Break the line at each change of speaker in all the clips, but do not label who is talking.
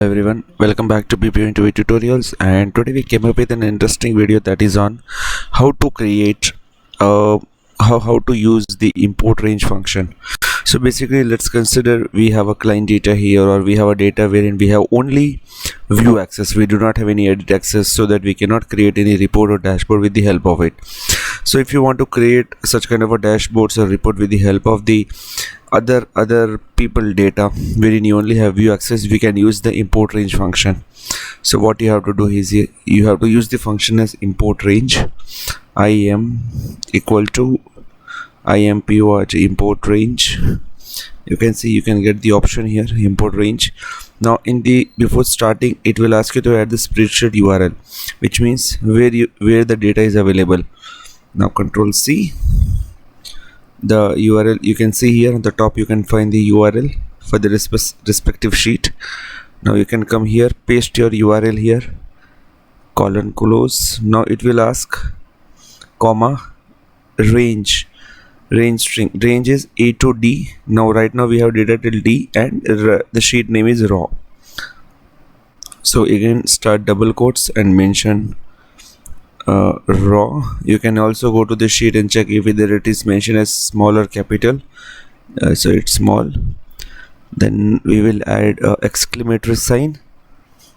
Everyone, welcome back to BPO Interview Tutorials, and today we came up with an interesting video that is on how to create how to use the import range function. So basically, let's consider we have a client data here, or we have a data wherein we have only view access, we do not have any edit access, so that we cannot create any report or dashboard with the help of it. So if you want to create such kind of a dashboards or report with the help of the other people data wherein you only have view access, we can use the import range function. So what you have to do is you have to use the function as import range. im equal to import import range. You can see, you can get the option here, import range. Now before starting, it will ask you to add the spreadsheet URL, which means where the data is available. Now Control C, the URL you can see here on the top, you can find the URL for the respective sheet. Now you can come here, paste your URL here, colon close. Now it will ask comma range string. Range is A to D. Now right now we have data till D, and the sheet name is raw. So again, start double quotes and mention raw. You can also go to the sheet and check if whether it is mentioned as small or capital. So it's small. Then we will add exclamatory sign.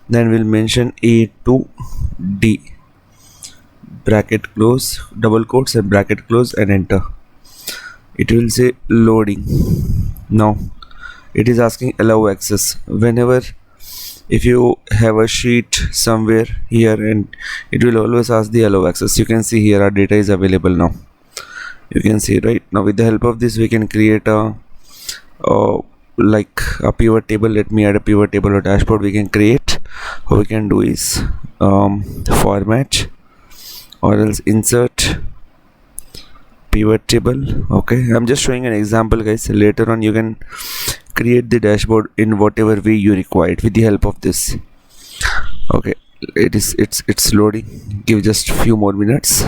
Then we'll mention A to D, bracket close, double quotes and bracket close, and enter. It will say loading. Now it is asking allow access. Whenever if you have a sheet somewhere here, and it will always ask the allow access. You can see here our data is available now. You can see right now, with the help of this we can create a like a pivot table. Let me add a pivot table or dashboard we can create. How we can do is format or else insert pivot table. Okay, I'm just showing an example, guys. Later on you can create the dashboard in whatever way you require it with the help of this. Okay, it's loading. Give just a few more minutes.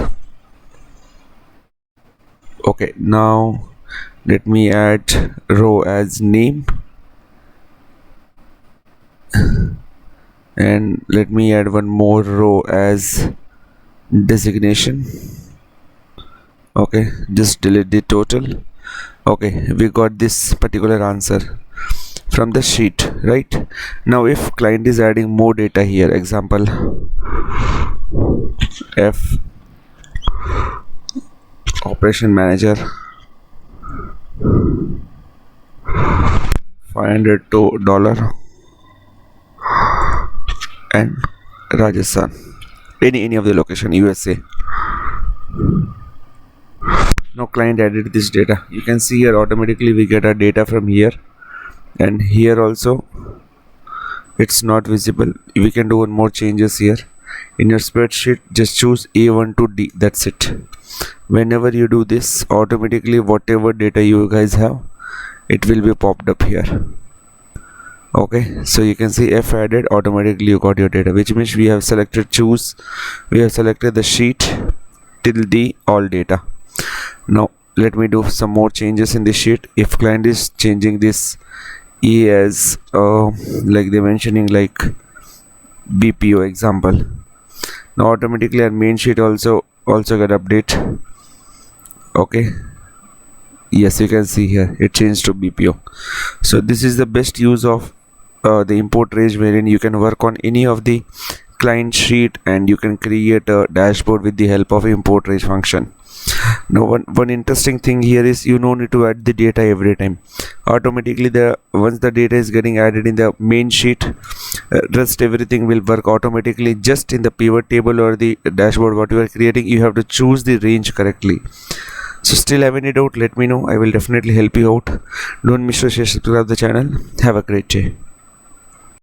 Okay, now let me add row as name, and let me add one more row as designation. Okay, just delete the total. Okay, we got this particular answer from the sheet, right? Now if client is adding more data here, example F operation manager $500 and Rajasthan, any of the location, USA. Now client added this data. You can see here automatically we get our data from here, and here also it's not visible. We can do one more changes here. In your spreadsheet, just choose A1 to D. That's it. Whenever you do this, automatically whatever data you guys have, it will be popped up here. Okay, so you can see F added, automatically you got your data, which means we have selected the sheet till D all data. Now let me do some more changes in the sheet. If client is changing this E as like they mentioning like BPO example, now automatically our main sheet also get update. Okay, yes, you can see here it changed to BPO. So this is the best use of the import range, wherein you can work on any of the client sheet and you can create a dashboard with the help of import range function. Now one interesting thing here is you no need to add the data every time. Automatically once the data is getting added in the main sheet, rest everything will work automatically. Just in the pivot table or the dashboard what you are creating, you have to choose the range correctly. So still have any doubt, let me know. I will definitely help you out. Don't miss to share, subscribe the channel. Have a great day.